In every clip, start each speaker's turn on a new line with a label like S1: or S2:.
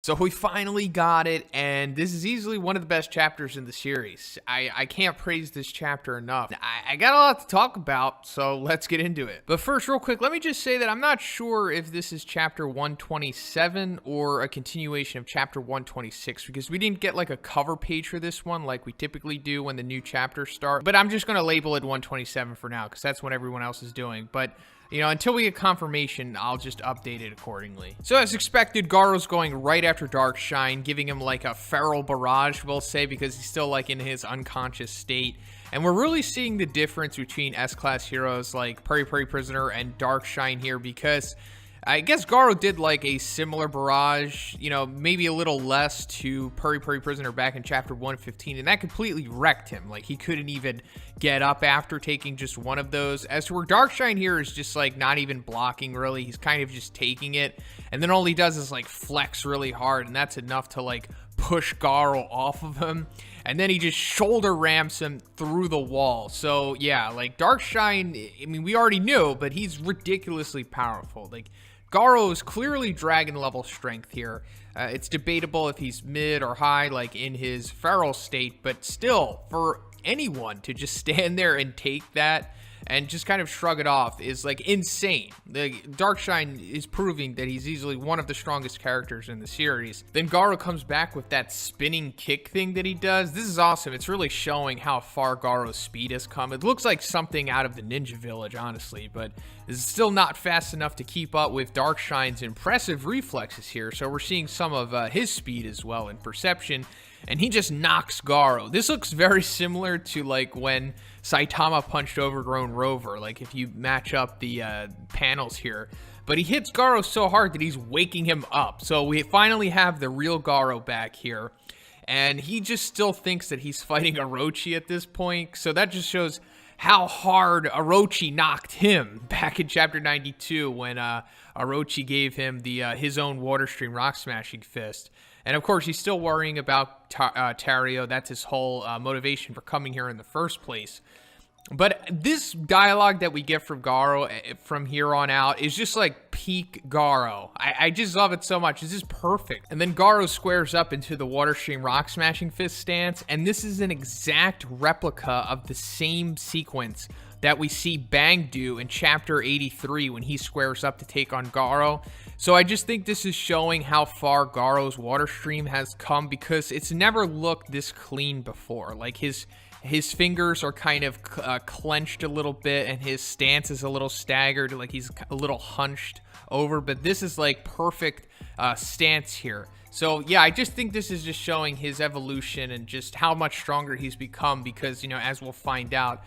S1: So we finally got it, and this is easily one of the best chapters in the series. I can't praise this chapter enough. I got a lot to talk about, so let's get into it. But first, real quick, let me just say that I'm not sure if this is chapter 127 or a continuation of chapter 126, because we didn't get like a cover page for this one like we typically do when the new chapters start. But I'm just going to label it 127 for now, because that's what everyone else is doing. But you know, until we get confirmation, I'll just update it accordingly. So as expected, Garou's going right after Darkshine, giving him like a feral barrage, we'll say, because he's still like in his unconscious state. And we're really seeing the difference between S-class heroes like Puri Puri Prisoner and Darkshine here, because I guess Garou did like a similar barrage, you know, maybe a little less to Puri Puri Prisoner back in chapter 115, and that completely wrecked him. Like, he couldn't even get up after taking just one of those. As to where Darkshine here is just like not even blocking really, he's kind of just taking it, and then all he does is like flex really hard, and that's enough to like push Garou off of him, and then he just shoulder ramps him through the wall. So yeah, like Darkshine, I mean, we already knew, but he's ridiculously powerful. Like, Garou is clearly dragon level strength here. It's debatable if he's mid or high, like in his feral state, but still, for anyone to just stand there and take that and just kind of shrug it off is like insane. The Darkshine is proving that he's easily one of the strongest characters in the series. Then Garou comes back with that spinning kick thing that he does. This is awesome. It's really showing how far Garou's speed has come. It looks like something out of the Ninja Village, honestly, but is still not fast enough to keep up with Darkshine's impressive reflexes here. So we're seeing some of his speed as well in perception, and he just knocks Garou. This looks very similar to like when Saitama punched Overgrown Rover, like if you match up the panels here. But he hits Garou so hard that he's waking him up. So we finally have the real Garou back here, and he just still thinks that he's fighting Orochi at this point. So that just shows how hard Orochi knocked him back in chapter 92 when Orochi gave him the his own Water Stream Rock Smashing Fist. And of course, he's still worrying about Tario. That's his whole motivation for coming here in the first place. But this dialogue that we get from Garou from here on out is just like peak Garou. I just love it so much. This is perfect. And then Garou squares up into the Water Stream Rock Smashing Fist stance, and this is an exact replica of the same sequence that we see Bang do in chapter 83 when he squares up to take on Garou. So I just think this is showing how far Garou's Water Stream has come, because it's never looked this clean before. Like his fingers are kind of clenched a little bit, and his stance is a little staggered, like he's a little hunched over, but this is like perfect stance here. So yeah, I just think this is just showing his evolution and just how much stronger he's become, because, you know, as we'll find out,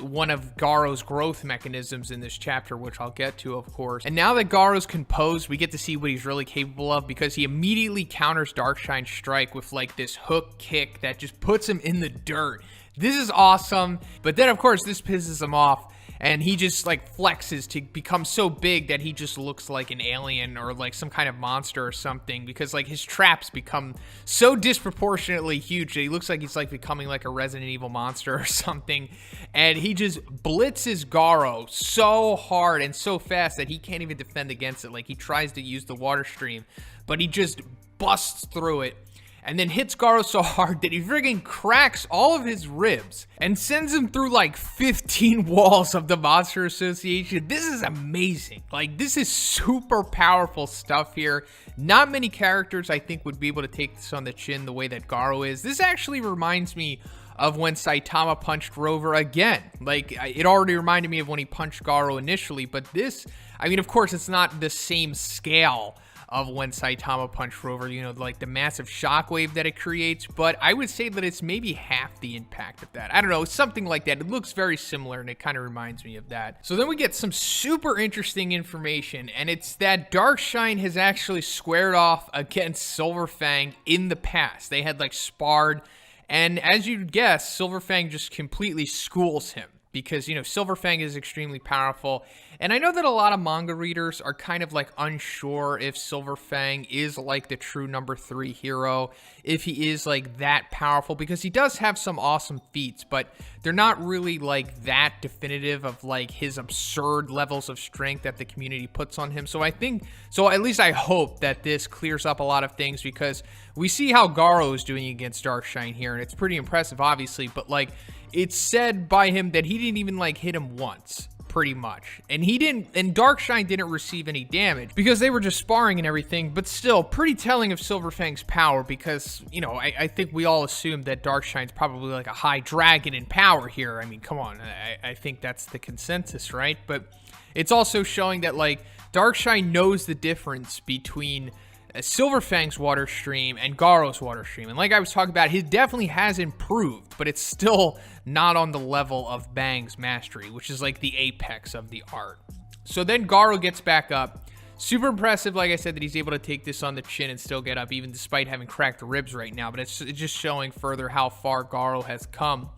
S1: one of Garou's growth mechanisms in this chapter, which I'll get to, of course. And now that Garou's composed, we get to see what he's really capable of, because he immediately counters Darkshine's strike with like this hook kick that just puts him in the dirt. This is awesome, but then of course this pisses him off, and he just like flexes to become so big that he just looks like an alien or like some kind of monster or something, because like his traps become so disproportionately huge that he looks like he's like becoming like a Resident Evil monster or something. And he just blitzes Garou so hard and so fast that he can't even defend against it. Like, he tries to use the Water Stream, but he just busts through it, and then hits Garou so hard that he friggin' cracks all of his ribs and sends him through like 15 walls of the Monster Association. This is amazing. Like, this is super powerful stuff here. Not many characters, I think, would be able to take this on the chin the way that Garou is. This actually reminds me of when Saitama punched Rover again. Like, it already reminded me of when he punched Garou initially, but this, I mean, of course, it's not the same scale of when Saitama punched Rover, you know, like the massive shockwave that it creates, but I would say that it's maybe half the impact of that. I don't know, something like that. It looks very similar, and it kind of reminds me of that. So then we get some super interesting information, and it's that Darkshine has actually squared off against Silverfang in the past. They had like sparred, and as you'd guess, Silverfang just completely schools him. because, you know, Silverfang is extremely powerful. And I know that a lot of manga readers are kind of like unsure if Silverfang is like the true number 3 hero, if he is like that powerful, because he does have some awesome feats, but they're not really like that definitive of like his absurd levels of strength that the community puts on him. So I think, so at least I hope that this clears up a lot of things, because we see how Garou is doing against Darkshine here, and it's pretty impressive, obviously, but like, it's said by him that he didn't even like hit him once, pretty much. And Darkshine didn't receive any damage because they were just sparring and everything, but still pretty telling of Silverfang's power, because, you know, I think we all assume that Darkshine's probably like a high dragon in power here. I mean, come on, I think that's the consensus, right? But it's also showing that like Darkshine knows the difference between Silverfang's water stream and Garou's water stream. And like I was talking about, he definitely has improved, but it's still not on the level of Bang's mastery, which is like the apex of the art. So then Garou gets back up. Super impressive, like I said, that he's able to take this on the chin and still get up, even despite having cracked ribs right now. But it's just showing further how far Garou has come.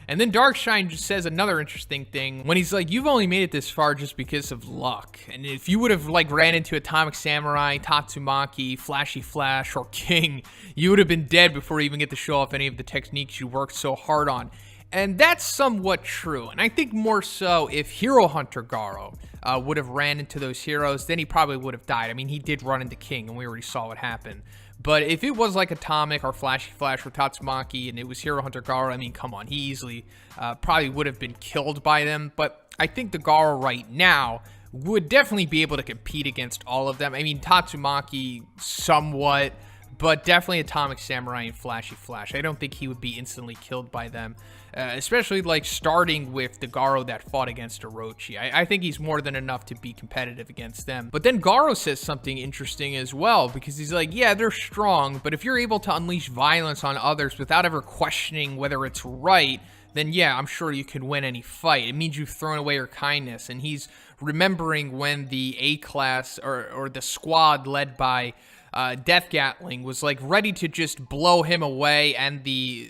S1: And then Darkshine just says another interesting thing when he's like, you've only made it this far just because of luck. And if you would have like ran into Atomic Samurai, Tatsumaki, Flashy Flash, or King, you would have been dead before you even get to show off any of the techniques you worked so hard on. And that's somewhat true. And I think more so if Hero Hunter Garou would have ran into those heroes, then he probably would have died. I mean, he did run into King, and we already saw what happened. But if it was like Atomic or Flashy Flash or Tatsumaki and it was Hero Hunter Garou, I mean, come on, he easily probably would have been killed by them. But I think the Garou right now would definitely be able to compete against all of them. I mean, Tatsumaki somewhat, but definitely Atomic Samurai and Flashy Flash. I don't think he would be instantly killed by them, especially like starting with the Garou that fought against Orochi. I think he's more than enough to be competitive against them. But then Garou says something interesting as well, because he's like, yeah, they're strong, but if you're able to unleash violence on others without ever questioning whether it's right, then yeah, I'm sure you can win any fight. It means you've thrown away your kindness. And he's remembering when the A-class or the squad led by Death Gatling was like ready to just blow him away, and the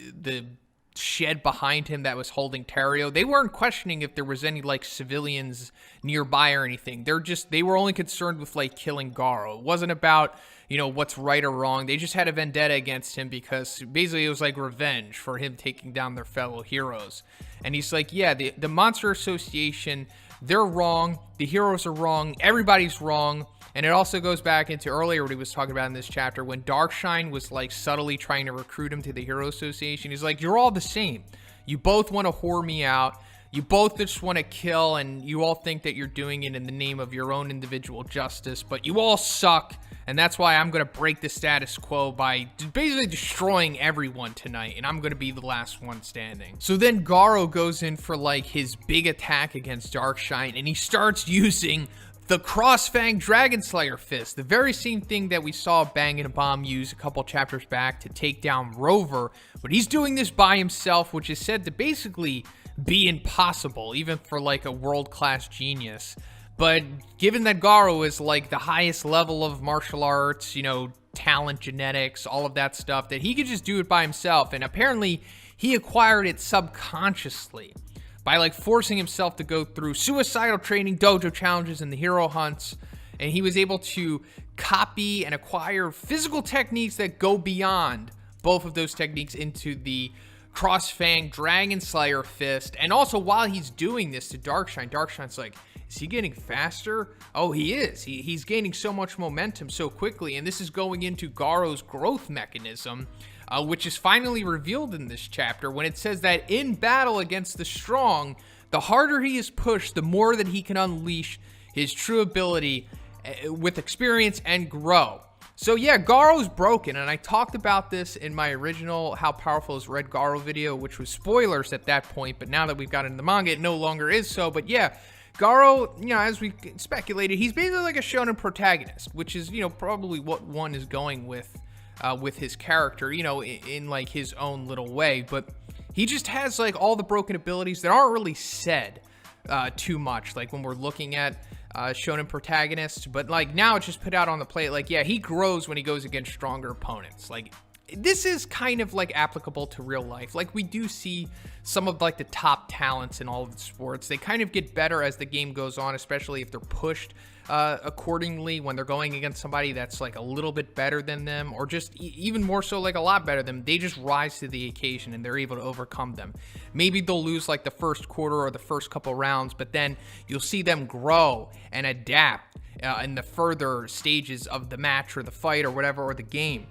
S1: shed behind him that was holding Terrio, they weren't questioning if there was any like civilians nearby or anything. They were only concerned with like killing Garou. It wasn't about, you know, what's right or wrong. They just had a vendetta against him because basically it was like revenge for him taking down their fellow heroes. And he's like, yeah, the Monster Association, they're wrong. The heroes are wrong. Everybody's wrong. And it also goes back into earlier what he was talking about in this chapter when Darkshine was like subtly trying to recruit him to the Hero Association. He's like, you're all the same. You both want to whore me out. You both just want to kill, and you all think that you're doing it in the name of your own individual justice, but you all suck. And that's why I'm going to break the status quo by basically destroying everyone tonight, and I'm going to be the last one standing. So then Garou goes in for like his big attack against Darkshine, and he starts using the Crossfang Dragon Slayer Fist, the very same thing that we saw Bang and a Bomb use a couple chapters back to take down Rover, but he's doing this by himself, which is said to basically be impossible, even for like a world-class genius. But given that Garou is like the highest level of martial arts, you know, talent, genetics, all of that stuff, that he could just do it by himself, and apparently he acquired it subconsciously by like forcing himself to go through suicidal training, dojo challenges, and the hero hunts. And he was able to copy and acquire physical techniques that go beyond both of those techniques into the Crossfang Dragon Slayer Fist. And also while he's doing this to Darkshine, Darkshine's like, is he getting faster? Oh, he is. He's gaining so much momentum so quickly. And this is going into Garou's growth mechanism, which is finally revealed in this chapter when it says that in battle against the strong, the harder he is pushed, the more that he can unleash his true ability with experience and grow. So yeah, Garou's broken, and I talked about this in my original How Powerful is Red Garou video, which was spoilers at that point, but now that we've got into the manga, it no longer is so. But yeah, Garou, you know, as we speculated, he's basically like a shonen protagonist, which is, you know, probably what one is going with his character, you know, in like his own little way. But he just has like all the broken abilities that aren't really said too much, like when we're looking at shonen protagonists. But like now it's just put out on the plate, like, yeah, he grows when he goes against stronger opponents. Like this is kind of like applicable to real life. Like, we do see some of like the top talents in all of the sports. They kind of get better as the game goes on, especially if they're pushed accordingly when they're going against somebody that's like a little bit better than them, or just even more so like a lot better than them. They just rise to the occasion and they're able to overcome them. Maybe they'll lose like the first quarter or the first couple rounds, but then you'll see them grow and adapt in the further stages of the match or the fight or whatever, or the game.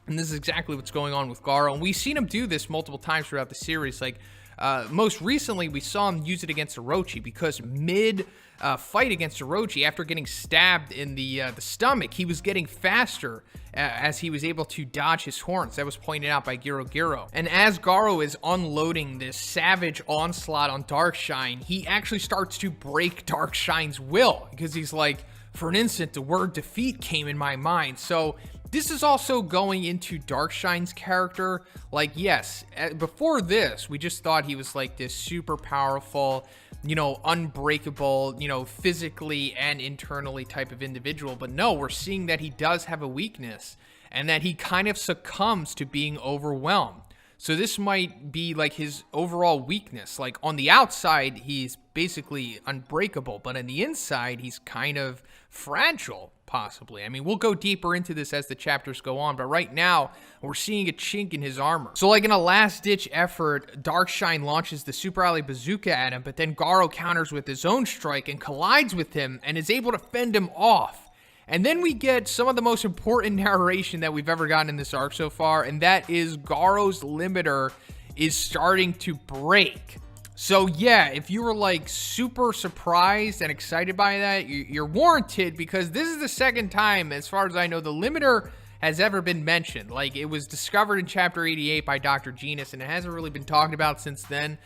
S1: And this is exactly what's going on with Garou. And we've seen him do this multiple times throughout the series. Like, most recently, we saw him use it against Orochi, because mid-fight against Orochi, after getting stabbed in the stomach, he was getting faster as he was able to dodge his horns. That was pointed out by Garou. And as Garou is unloading this savage onslaught on Darkshine, he actually starts to break Darkshine's will, because he's like, for an instant, the word defeat came in my mind. So this is also going into Darkshine's character. Like, yes, before this, we just thought he was like this super powerful, you know, unbreakable, you know, physically and internally type of individual. But no, we're seeing that he does have a weakness, and that he kind of succumbs to being overwhelmed. So this might be like his overall weakness. Like, on the outside, he's basically unbreakable, but on the inside, he's kind of fragile, possibly. I mean, we'll go deeper into this as the chapters go on, but right now, we're seeing a chink in his armor. So, like, in a last-ditch effort, Darkshine launches the Super Alley Bazooka at him, but then Garou counters with his own strike and collides with him and is able to fend him off. And then we get some of the most important narration that we've ever gotten in this arc so far, and that is Garou's limiter is starting to break. So yeah, if you were like super surprised and excited by that, you're warranted, because this is the second time, as far as I know, the limiter has ever been mentioned. Like, it was discovered in chapter 88 by Dr. Genus, and it hasn't really been talked about since then.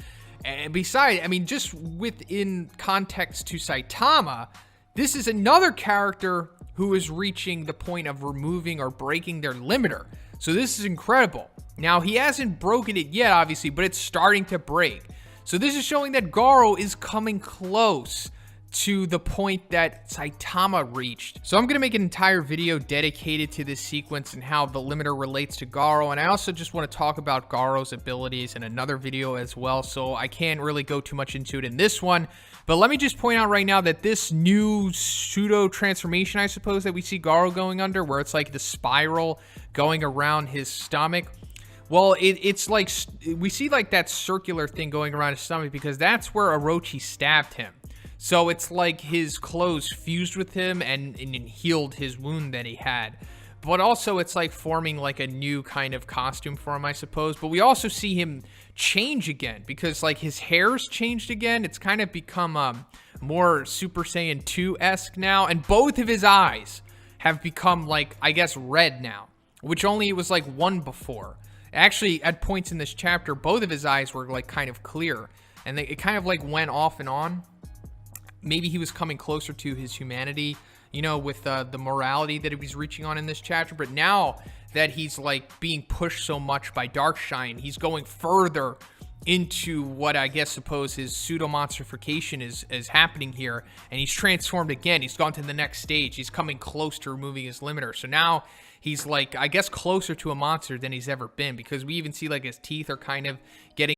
S1: And besides, I mean, just within context to Saitama, this is another character who is reaching the point of removing or breaking their limiter. So this is incredible. Now, he hasn't broken it yet, obviously, but it's starting to break. So this is showing that Garou is coming close to the point that Saitama reached. So I'm going to make an entire video dedicated to this sequence and how the limiter relates to Garou. And I also just want to talk about Garou's abilities in another video as well. So I can't really go too much into it in this one. But let me just point out right now that this new pseudo transformation, I suppose, that we see Garou going under, where it's like the spiral going around his stomach. Well, it's like, we see like that circular thing going around his stomach, because that's where Orochi stabbed him. So it's like his clothes fused with him and healed his wound that he had. But also it's like forming like a new kind of costume for him, I suppose. But we also see him change again, because like his hair's changed again. It's kind of become more Super Saiyan 2-esque now. And both of his eyes have become like, I guess, red now, which only it was like one before. Actually, at points in this chapter, both of his eyes were like kind of clear, and it kind of like went off and on. Maybe he was coming closer to his humanity, you know, with the morality that he was reaching on in this chapter. But now that he's like being pushed so much by Darkshine, he's going further into what I guess suppose his pseudo-monstrification is happening here, and he's transformed again. He's gone to the next stage. He's coming close to removing his limiter. So now he's like, I guess, closer to a monster than he's ever been, because we even see like his teeth are kind of getting...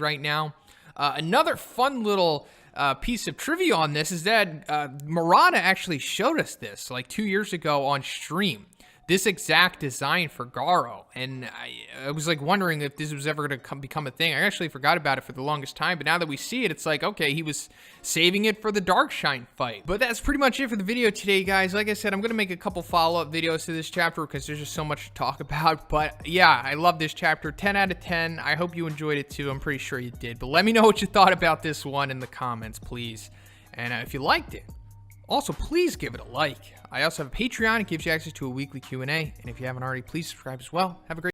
S1: right now. Another fun little piece of trivia on this is that Murata actually showed us this like 2 years ago on stream. This exact design for Garou, and I was like wondering if this was ever going to become a thing. I actually forgot about it for the longest time, but now that we see it, it's like, okay, he was saving it for the Darkshine fight. But that's pretty much it for the video today, guys. Like I said, I'm going to make a couple follow-up videos to this chapter because there's just so much to talk about. But yeah, I love this chapter. 10 out of 10. I hope you enjoyed it too. I'm pretty sure you did. But let me know what you thought about this one in the comments, please. And if you liked it, also, please give it a like. I also have a Patreon. It gives you access to a weekly Q&A. And if you haven't already, please subscribe as well. Have a great